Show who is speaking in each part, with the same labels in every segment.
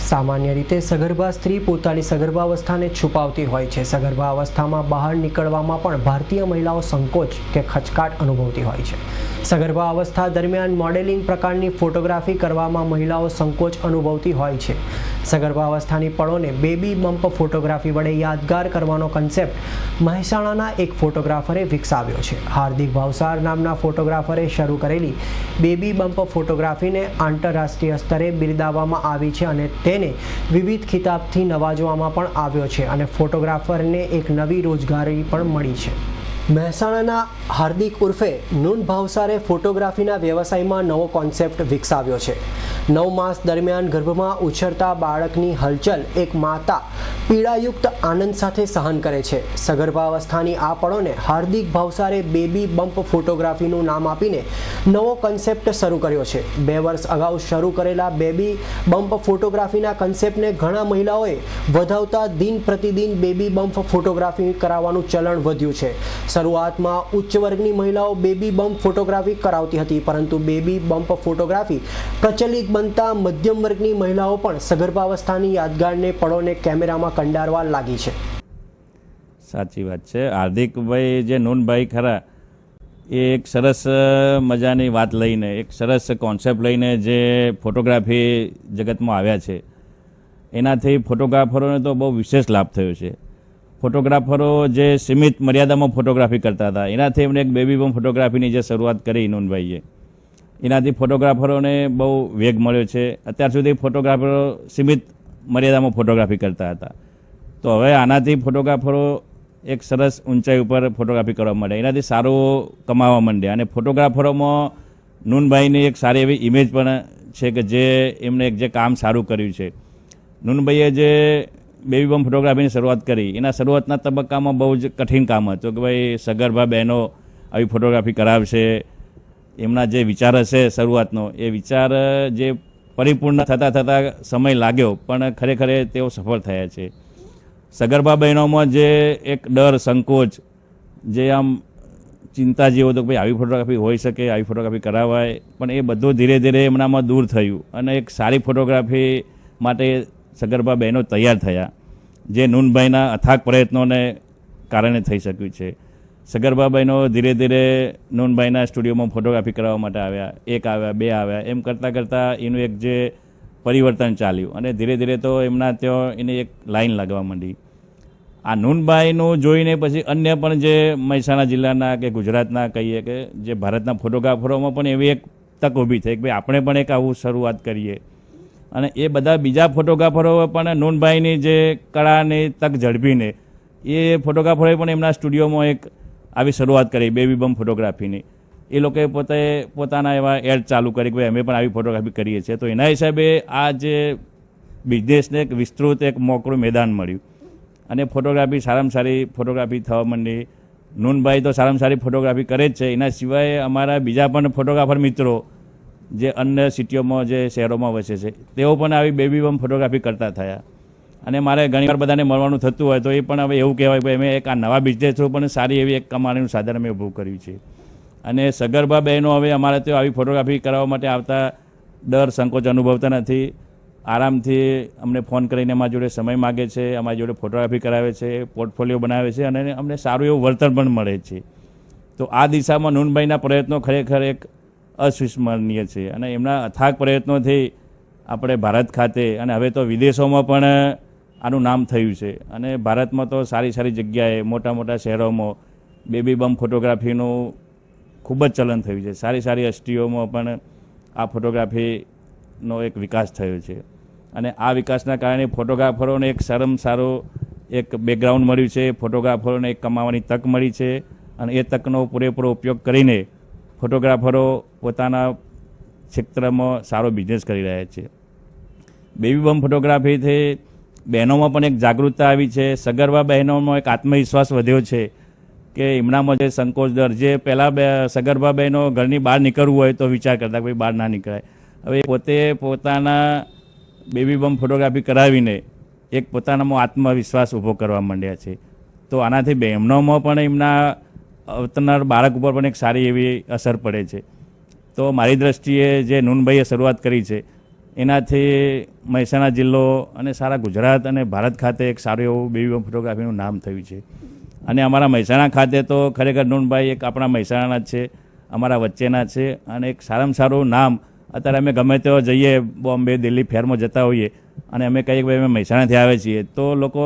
Speaker 1: સામાન્ય રીતે સગર્ભા સ્ત્રી પોતાની સગર્ભાવસ્થાને છુપાવતી હોય છે. સગર્ભા અવસ્થામાં બહાર નીકળવામાં પણ ભારતીય મહિલાઓ સંકોચ કે ખચકાટ અનુભવતી હોય છે. સગર્ભા અવસ્થા દરમિયાન મોડેલિંગ પ્રકારની ફોટોગ્રાફી કરવામાં મહિલાઓ સંકોચ અનુભવતી હોય છે. સગર્ભા અવસ્થાની પળોને બેબી બમ્પ ફોટોગ્રાફી વડે યાદગાર કરવાનો કન્સેપ્ટ મહેસાણાના એક ફોટોગ્રાફરે વિકસાવ્યો છે. હાર્દિક ભાવસાર નામના ફોટોગ્રાફરે શરૂ કરેલી બેબી બમ્પ ફોટોગ્રાફીને આંતરરાષ્ટ્રીય સ્તરે બિરદાવવામાં આવી છે અને તેને વિવિધ ખિતાબથી નવાજવામાં પણ આવ્યો છે અને ફોટોગ્રાફરને એક નવી રોજગારી પણ મળી છે. મહેસાણાના હાર્દિક ઉર્ફે નૂન ભાવસારે ફોટોગ્રાફીના વ્યવસાયમાં નવો કોન્સેપ્ટ વિકસાવ્યો છે. 9 માસ દરમિયાન ગર્ભમાં ઉછરતા બાળકની હલચલ એક માતા પીડાયુક્ત આનંદ સાથે સહન કરે છે. સગર્ભાવસ્થાની આ પળોને હાર્દિક ભાવસારે બેબી બમ્પ ફોટોગ્રાફીનું નામ આપીને નવો કન્સેપ્ટ શરૂ કર્યો છે. 2 વર્ષ અગાઉ શરૂ કરેલા બેબી બમ્પ ફોટોગ્રાફીના કન્સેપ્ટને ઘણા મહિલાઓએ વધાવતા દિન પ્રતિદિન બેબી બમ્પ ફોટોગ્રાફી કરાવવાનું ચલણ વધ્યું છે. શરૂઆતમાં ઉચ્ચ વર્ગની મહિલાઓ બેબી બમ્પ ફોટોગ્રાફી કરાવતી હતી, પરંતુ બેબી બમ્પ ફોટોગ્રાફી પ્રચલિત બનતા મધ્યમ વર્ગની મહિલાઓ પણ સગર્ભાવસ્થાની યાદગારને પળોને કેમેરામાં કંડારવા લાગી છે.
Speaker 2: સાચી વાત છે. હાર્દિકભાઈ જે નૂનભાઈ ખરા એ એક સરસ મજાની વાત લઈને, એક સરસ કોન્સેપ્ટ લઈને જે ફોટોગ્રાફી જગતમાં આવ્યા છે, એનાથી ફોટોગ્રાફરોને તો બહુ વિશેષ લાભ થયો છે. ફોટોગ્રાફરો જે સીમિત મર્યાદામાં ફોટોગ્રાફી કરતા હતા, એનાથી એમને એક બેબી બમ્પ ફોટોગ્રાફીની જે શરૂઆત કરી નૂનભાઈએ, એનાથી ફોટોગ્રાફરોને બહુ વેગ મળ્યો છે. અત્યાર સુધી ફોટોગ્રાફરો સીમિત મર્યાદામાં ફોટોગ્રાફી કરતા હતા, તો હવે આનાથી ફોટોગ્રાફરો એક સરસ ઊંચાઈ ઉપર ફોટોગ્રાફી કરવા માંડ્યા, એનાથી સારું કમાવા માંડ્યા. અને ફોટોગ્રાફરોમાં નૂનભાઈની એક સારી એવી ઇમેજ પણ છે કે જે એમને એક જે કામ સારું કર્યું છે. નૂનભાઈએ જે બેબી બમ્પ ફોટોગ્રાફીની શરૂઆત કરી, એના શરૂઆતના તબક્કામાં બહુ જ કઠિન કામ હતું કે ભાઈ સગર્ભા બહેનો આવી ફોટોગ્રાફી કરાવશે. એમના જે વિચાર હશે શરૂઆતનો, એ વિચાર જે પરિપૂર્ણ થતાં સમય લાગ્યો, પણ ખરેખર તેઓ સફળ થયા છે. સગર્ભા બહેનોમાં જે એક ડર, સંકોચ, જે આમ ચિંતા જેવો હતો કે ભાઈ આવી ફોટોગ્રાફી હોઈ શકે, આવી ફોટોગ્રાફી કરાવાય, પણ એ બધું ધીરે ધીરે એમનામાં દૂર થયું અને એક સારી ફોટોગ્રાફી માટે સગર્ભા બહેનો તૈયાર થયા, જે નૂનભાઈના અથાગ પ્રયત્નોને કારણે થઈ શક્યું છે. સગર્ભા બહેનો ધીરે ધીરે નૂનભાઈના સ્ટુડિયોમાં ફોટોગ્રાફી કરવા માટે આવ્યા. 1 આવ્યા, 2 આવ્યા, એમ કરતાં એનું એક જે પરિવર્તન ચાલ્યું અને ધીરે ધીરે તો એમના ત્યાં એની એક લાઈન લાગવા માંડી. આ નૂનભાઈનું જોઈને પછી અન્ય પણ જે મહેસાણા જિલ્લાના કે ગુજરાતના કહીએ કે જે ભારતના ફોટોગ્રાફરોમાં પણ એવી એક તક ઊભી થઈ કે ભાઈ આપણે પણ એક આવું શરૂઆત કરીએ. અને એ બધા બીજા ફોટોગ્રાફરો પણ નૂનભાઈની જે કળાની તક ઝડપીને એ ફોટોગ્રાફરોએ પણ એમના સ્ટુડિયોમાં એક આવી શરૂઆત કરી બેબી બમ્પ ફોટોગ્રાફીની. એ લોકોએ પોતાના એવા એડ ચાલુ કરી કે ભાઈ અમે પણ આવી ફોટોગ્રાફી કરીએ છીએ. તો એના હિસાબે આ જે બિઝનેસને એક વિસ્તૃત એક મોકળું મેદાન મળ્યું અને ફોટોગ્રાફી સારામાં સારી ફોટોગ્રાફી થવા માંડી. નૂનભાઈ તો સારામાં સારી ફોટોગ્રાફી કરે જ છે, એના સિવાય અમારા બીજા પણ ફોટોગ્રાફર મિત્રો જે અન્ય સિટીઓમાં, જે શહેરોમાં વસે છે, તેઓ પણ આવી બેબી બમ્પ ફોટોગ્રાફી કરતા થયા. અને મારે ઘણીવાર બધાને મળવાનું થતું હોય તો એ પણ હવે એવું કહેવાય કે અમે એક આ નવા બિઝનેસ થ્રુ પણ સારી એવી એક કમાણીનું સાધન અમે ઊભું કર્યું છે. અને સગર્ભા બહેનો હવે અમારે ત્યાં આવી ફોટોગ્રાફી કરવા માટે આવતા ડર, સંકોચ અનુભવતા નથી. આરામથી અમને ફોન કરીને અમારી જોડે સમય માગે છે, અમારી જોડે ફોટોગ્રાફી કરાવે છે, પોર્ટફોલિયો બનાવે છે અને અમને સારું એવું વળતર પણ મળે છે. તો આ દિશામાં નૂનભાઈના પ્રયત્નો ખરેખર એક અવિસ્મરણીય છે અને એમના અથાગ પ્રયત્નોથી આપણે ભારત ખાતે અને હવે તો વિદેશોમાં પણ આનું નામ થયું છે. અને ભારતમાં તો સારી સારી જગ્યાએ, મોટા મોટા શહેરોમાં બેબી બમ્પ ફોટોગ્રાફીનું ખૂબ જ ચલન થયું છે. સારી સારી હસ્તીઓમાં પણ આ ફોટોગ્રાફીનો એક વિકાસ થયો છે અને આ વિકાસના કારણે ફોટોગ્રાફરોને એક સારું એક બેકગ્રાઉન્ડ મળ્યું છે. ફોટોગ્રાફરોને એક કમાવાની તક મળી છે અને એ તકનો પૂરેપૂરો ઉપયોગ કરીને ફોટોગ્રાફરો પોતાના ક્ષેત્રમાં સારો બિઝનેસ કરી રહ્યા છે. બેબી બમ્પ ફોટોગ્રાફીથી બહેનોમાં પણ એક જાગૃતતા આવી છે. સગર્ભા બહેનોમાં એક આત્મવિશ્વાસ વધ્યો છે કે એમનામાં જે સંકોચ, ડર, જે પહેલાં સગર્ભા બહેનો ઘરની બહાર નીકળવું હોય તો વિચાર કરતા કે ભાઈ બહાર ના નીકળાય, હવે પોતે પોતાના બેબી બમ્પ ફોટોગ્રાફી કરાવીને એક પોતાનામાં આત્મવિશ્વાસ ઊભો કરવા માંડ્યા છે. તો આનાથી બહેનોમાં પણ એમના અવતરનાર બાળક ઉપર પણ એક સારી એવી અસર પડે છે. તો મારી દ્રષ્ટિએ જે નૂનભાઈએ શરૂઆત કરી છે એનાથી મહેસાણા જિલ્લો અને સારા ગુજરાત અને ભારત ખાતે એક સારું એવું બેબી બમ ફોટોગ્રાફીનું નામ થયું છે. અને અમારા મહેસાણા ખાતે તો ખરેખર નૂનભાઈ એક આપણા મહેસાણાના જ છે, અમારા વચ્ચેના છે. અને એક સારામાં સારું નામ અત્યારે અમે ગમે તેઓ જઈએ, બોમ્બે દિલ્હી ફેરમાં જતા હોઈએ અને અમે કહીએ કે ભાઈ અમે મહેસાણાથી આવે છીએ, તો લોકો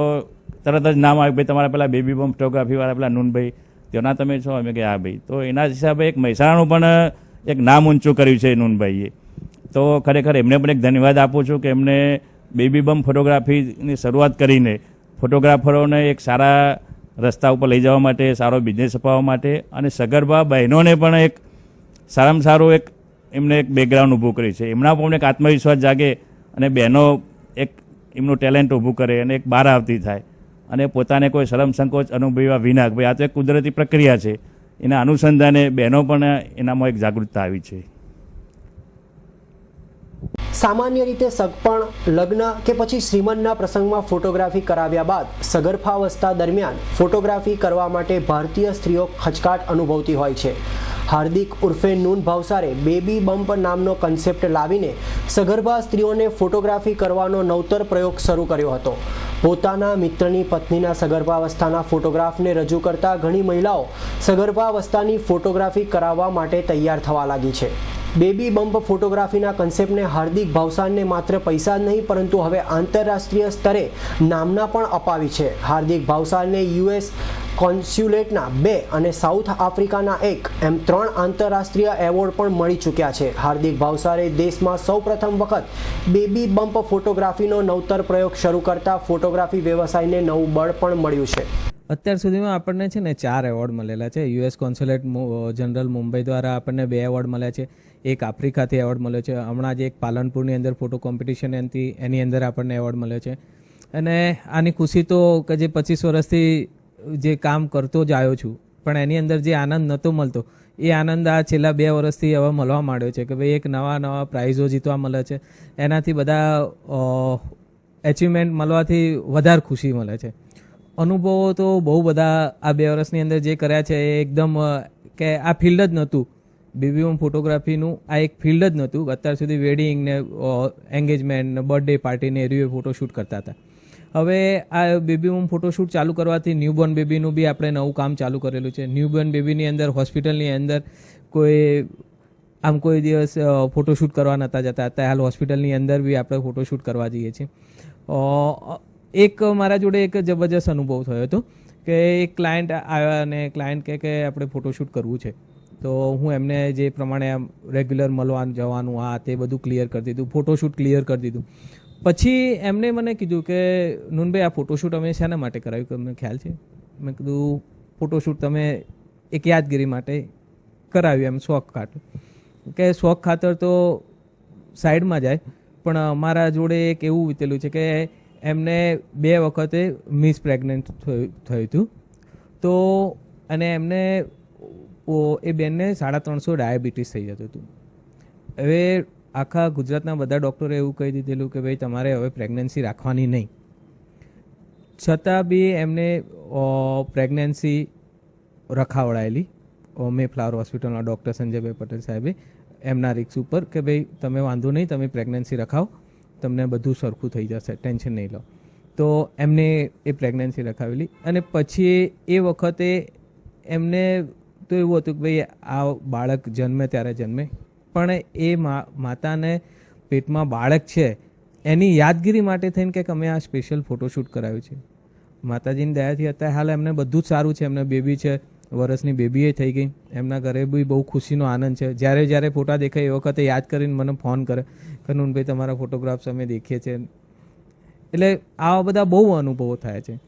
Speaker 2: તરત જ નામ આવે, ભાઈ તમારા પેલા બેબી બમ ફોટોગ્રાફીવાળા પેલા નૂનભાઈ તેના તમે છો? અમે કે હા ભાઈ. તો એના હિસાબે એક મહેસાણાનું પણ એક નામ ઊંચું કર્યું છે નૂનભાઈએ. તો ખરેખર એમને પણ એક ધન્યવાદ આપું છું કે એમને બેબી બમ ફોટોગ્રાફીની શરૂઆત કરીને ફોટોગ્રાફરોને એક સારા રસ્તા ઉપર લઈ જવા માટે, સારો બિઝનેસ અપાવવા માટે અને સગર્ભા બહેનોને પણ એક સારામાં સારું એક એમને એક બેકગ્રાઉન્ડ ઊભું કર્યું છે. એમના પણ એક આત્મવિશ્વાસ જાગે અને બહેનો એક એમનું ટેલેન્ટ ઊભું કરે અને એક બહાર આવતી થાય અને પોતાને કોઈ શરમ સંકોચ અનુભવ્યા વિના, ભાઈ આ તો એક કુદરતી પ્રક્રિયા છે, એના અનુસંધાને બહેનો પણ એનામાં એક જાગૃતતા આવી છે.
Speaker 1: સામાન્ય રીતે સગપણ, લગ્ન કે પછી શ્રીમંતના પ્રસંગમાં ફોટોગ્રાફી કરાવ્યા બાદ સગર્ભાવસ્થા દરમિયાન ફોટોગ્રાફી કરવા માટે ભારતીય સ્ત્રીઓ ખચકાટ અનુભવતી હોય છે. હાર્દિક ઉર્ફે નૂન ભાવસારે બેબી બમ્પ નામનો કન્સેપ્ટ લાવીને સગર્ભા સ્ત્રીઓને ફોટોગ્રાફી કરવાનો નવતર પ્રયોગ શરૂ કર્યો હતો. પોતાના મિત્રની પત્નીના સગર્ભાવસ્થાના ફોટોગ્રાફને રજૂ કરતા ઘણી મહિલાઓ સગર્ભાવસ્થાની ફોટોગ્રાફી કરાવવા માટે તૈયાર થવા લાગી છે. બેબી બમ્પ ફોટોગ્રાફીના કન્સેપ્ટને હાર્દિક ભાવસારને માત્ર પૈસા જ નહીં પરંતુ હવે આંતરરાષ્ટ્રીય સ્તરે નામના પણ અપાવી છે. હાર્દિક ભાવસારને યુએસ કોન્સ્યુલેટના 2 અને સાઉથ આફ્રિકાના 1 એમ 3 આંતરરાષ્ટ્રીય એવોર્ડ પણ મળી ચૂક્યા છે. હાર્દિક ભાવસારે દેશમાં સૌપ્રથમ વખત બેબી બમ્પ ફોટોગ્રાફીનો નવતર પ્રયોગ શરૂ કરતા ફોટોગ્રાફી વ્યવસાયને નવું બળ પણ મળ્યું છે.
Speaker 3: અત્યાર સુધીમાં આપણને છે ને 4 એવોર્ડ મળેલા છે. યુએસ કોન્સ્યુલેટ જનરલ મુંબઈ દ્વારા આપણને 2 એવોર્ડ મળ્યા છે. એક આફ્રિકાથી એવોર્ડ મળ્યો છે. હમણાં જ એક પાલનપુરની અંદર ફોટો કોમ્પિટિશન હતી, એની અંદર આપણને એવોર્ડ મળ્યો છે. અને આની ખુશી તો કે જે 25 વર્ષથી જે કામ કરતો જ આવ્યો છું, પણ એની અંદર જે આનંદ નહોતો મળતો એ આનંદ આ છેલ્લા 2 વર્ષથી હવે મળવા માંડ્યો છે કે ભાઈ એક નવા પ્રાઇઝો જીતવા મળે છે. એનાથી બધા એચિવમેન્ટ મળવાથી વધારે ખુશી મળે છે. અનુભવો તો બહુ બધા આ 2 વર્ષની અંદર જે કર્યા છે એ એકદમ કે આ ફિલ્ડ જ નહોતું. બેબી બમ ફોટોગ્રાફીનું આ એક ફિલ્ડ જ નહોતું. અત્યાર સુધી વેડિંગ ને એન્ગેજમેન્ટ ને બર્થડે પાર્ટી ને એવી ફોટોશૂટ કરતા હતા. હવે આ બેબી બમ ફોટોશૂટ ચાલુ કરવાથી ન્યૂબોર્ન બેબીનું બી આપણે નવું કામ ચાલુ કરેલું છે. ન્યૂબોર્ન બેબીની અંદર હોસ્પિટલની અંદર કોઈ દિવસ ફોટોશૂટ કરવા નહોતા જતા. અત્યારે હાલ હોસ્પિટલની અંદર બી આપણે ફોટોશૂટ કરવા જઈએ છીએ. એક મારા જોડે એક જબરજસ્ત અનુભવ થયો હતો કે એક ક્લાયન્ટ આવ્યા અને ક્લાયન્ટ કે આપણે ફોટોશૂટ કરવું છે. તો હું એમને જે પ્રમાણે રેગ્યુલર મળવાનું જવાનું આ તે બધું ક્લિયર કરી દીધું, ફોટોશૂટ ક્લિયર કરી દીધું. પછી એમને મને કીધું કે નૂનભાઈ આ ફોટોશૂટ અમે શાના માટે કરાવ્યું, કે અમને ખ્યાલ છે? મેં કીધું ફોટોશૂટ તમે એક યાદગીરી માટે કરાવ્યું, એમ શોખ ખાતર. કે શોખ ખાતર તો સાઈડમાં જાય, પણ અમારા જોડે એક એવું વીતેલું છે કે એમને 2 વખતે મિસ પ્રેગ્નન્ટ થયું હતું. તો અને એમને એ બેનને 350 ડાયાબિટીસ થઈ જતું હતું. હવે આખા ગુજરાતના બધા ડૉક્ટરે એવું કહી દીધેલું કે ભાઈ તમારે હવે પ્રેગ્નન્સી રાખવાની નહીં. છતાં બી એમને પ્રેગ્નન્સી રખાવડાયેલી મેફ્લાવર હોસ્પિટલના ડૉક્ટર સંજયભાઈ પટેલ સાહેબે એમના રિક્સ ઉપર કે ભાઈ તમે વાંધો નહીં, તમે પ્રેગ્નન્સી રખાવો, તમને બધું સરખું થઈ જશે, ટેન્શન નહીં લો. તો એમને એ પ્રેગ્નન્સી રખાવેલી. અને પછી એ વખતે એમને તો એવું હતું કે ભાઈ આ બાળક જન્મે ત્યારે જન્મે, પણ એ માતાને પેટમાં બાળક છે એની યાદગીરી માટે થઈને કે અમે આ સ્પેશિયલ ફોટોશૂટ કરાવ્યું છે. માતાજીની દયાથી અત્યારે હાલ એમને બધું જ સારું છે. એમને બેબી છે, વર્ષની બેબી થઈ ગઈ. એમના ઘરે બી બહુ ખુશીનો આનંદ છે. જ્યારે ફોટા દેખાય એ વખતે યાદ કરીને મને ફોન કરે કે નૂનભાઈ તમારા ફોટોગ્રાફ્સ અમે દેખીએ છીએ. એટલે આવા બધા બહુ અનુભવો થાય છે.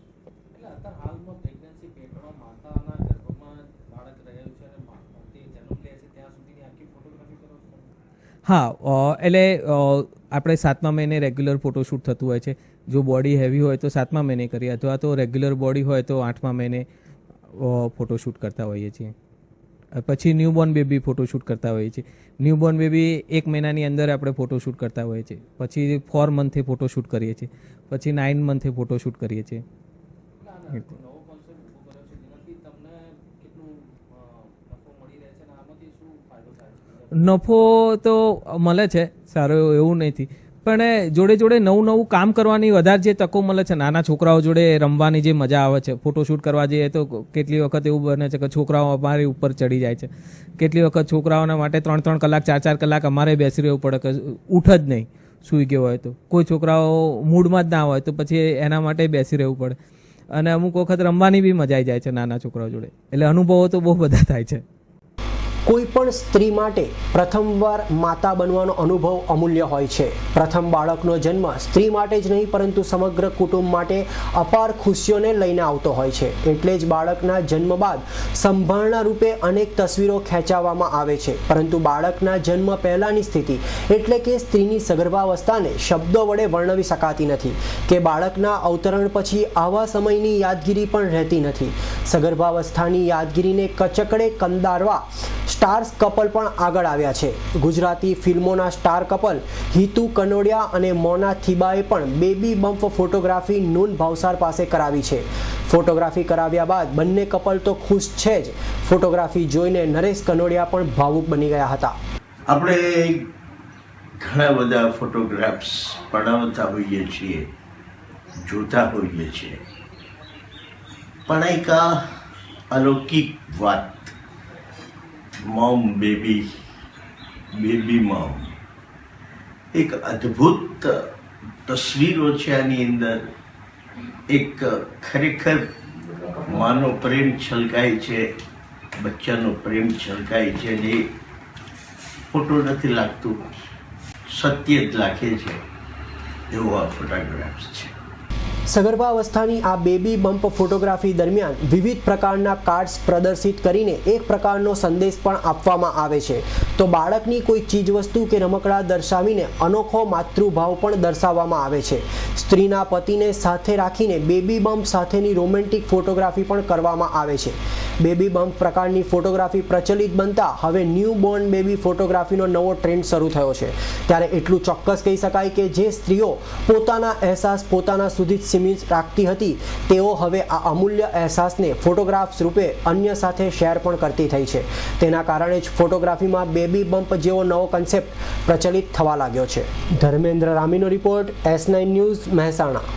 Speaker 3: હા, એટલે આપણે 7મા મહિને રેગ્યુલર ફોટોશૂટ થતું હોય છે. જો બોડી હેવી હોય તો 7મા મહિને કરીએ, અથવા તો રેગ્યુલર બોડી હોય તો 8મા મહિને ફોટોશૂટ કરતા હોઈએ છીએ. પછી ન્યૂબોર્ન બેબી ફોટોશૂટ કરતા હોઈએ છીએ. ન્યૂબોર્ન બેબી 1 મહિનાની અંદર આપણે ફોટોશૂટ કરતા હોઈએ છીએ. પછી 4 મંથે ફોટોશૂટ કરીએ છીએ. પછી 9 મંથે ફોટોશૂટ કરીએ છીએ. નફો તો મળે છે સારો, એવું નથી, પણ જોડે જોડે નવું નવું કામ કરવાની વધારે જે તકો મળે છે, નાના છોકરાઓ જોડે રમવાની જે મજા આવે છે, ફોટોશૂટ કરવા જઈએ તો કેટલી વખત એવું બને છે કે છોકરાઓ અમારી ઉપર ચડી જાય છે. કેટલી વખત છોકરાઓના માટે 3-3 કલાક 4-4 કલાક અમારે બેસી રહેવું પડે કે ઉઠ જ નહીં, સૂઈ ગયો હોય તો. કોઈ છોકરાઓ મૂડમાં જ ના હોય તો પછી એના માટે બેસી રહેવું પડે. અને અમુક વખત રમવાની બી મજા આવી જાય છે નાના છોકરાઓ જોડે. એટલે અનુભવો તો બહુ બધા થાય છે.
Speaker 1: કોઈ પણ સ્ત્રી માટે પ્રથમવાર માતા બનવાનો અનુભવ અમૂલ્ય હોય છે. પ્રથમ બાળકનો જન્મ સ્ત્રી માટે જ નહીં પરંતુ સમગ્ર કુટુંબ માટે અપાર ખુશીઓને લઈને આવતો હોય છે. એટલે જ બાળકના જન્મ બાદ સંભાળના રૂપે અનેક તસવીરો ખેંચાવવામાં આવે છે. પરંતુ બાળકના જન્મ પહેલાંની સ્થિતિ એટલે કે સ્ત્રીની સગર્ભાવસ્થાને શબ્દો વડે વર્ણવી શકાતી નથી કે બાળકના અવતરણ પછી આવા સમયની યાદગીરી પણ રહેતી નથી. સગર્ભાવસ્થાની યાદગીરીને કચકડે કંદારવા સ્ટાર્સ કપલ પણ આગળ આવ્યા છે. ગુજરાતી ફિલ્મોના સ્ટાર કપલ હિતુ કનોડિયા અને મોના થીબાએ પણ baby bump photography noon Bhavsar પાસે કરાવી છે. ફોટોગ્રાફી કરાવ્યા બાદ બંને કપલ તો ખુશ છે જ, ફોટોગ્રાફી જોઈને નરેશ કનોડિયા પણ ભાવુક બની ગયા હતા.
Speaker 4: આપણે ઘણા બધા ફોટોગ્રાફ્સ પડાવતા હોઈએ છીએ, જોતા હોઈએ છીએ, પણ એક અલૌકિક વાત મોમ બેબી, બેબી મોમ, એક અદ્ભુત તસવીરો છે આની અંદર. એક ખરેખર માનો પ્રેમ છલકાય છે, બચ્ચાનો પ્રેમ છલકાય છે. જે ફોટો નથી લાગતું, સત્ય જ લાગે છે એવો આ ફોટોગ્રાફ્સ છે.
Speaker 1: સગર્ભાવસ્થાની આ બેબી બમ્પ ફોટોગ્રાફી દરમિયાન વિવિધ પ્રકારના કાર્ડ્સ પ્રદર્શિત કરીને એક પ્રકારનો સંદેશ પણ આપવામાં આવે છે. તો બાળકની કોઈ ચીજવસ્તુ કે રમકડા દર્શાવીને અનોખો માતૃભાવ પણ દર્શાવવામાં આવે છે. સ્ત્રીના પતિને સાથે રાખીને બેબી બમ્પ સાથેની રોમેન્ટિક ફોટોગ્રાફી પણ કરવામાં આવે છે. બેબી બમ્પ પ્રકારની ફોટોગ્રાફી પ્રચલિત બનતા હવે ન્યૂ બોર્ન બેબી ફોટોગ્રાફીનો નવો ટ્રેન્ડ શરૂ થયો છે. ત્યારે એટલું ચોક્કસ કહી શકાય કે જે સ્ત્રીઓ પોતાના અહેસાસ પોતાના સુધી જ સીમિત રાખતી હતી તેઓ હવે આ અમૂલ્ય અહેસાસને ફોટોગ્રાફ્સ રૂપે અન્ય સાથે શેર પણ કરતી થઈ છે. તેના કારણે જ ફોટોગ્રાફીમાં બેબી બમ્પ જેવો નવો કન્સેપ્ટ પ્રચલિત થવા લાગ્યો છે. ધર્મેન્દ્ર રામીનો રિપોર્ટ, S9 ન્યૂઝ, મહેસાણા.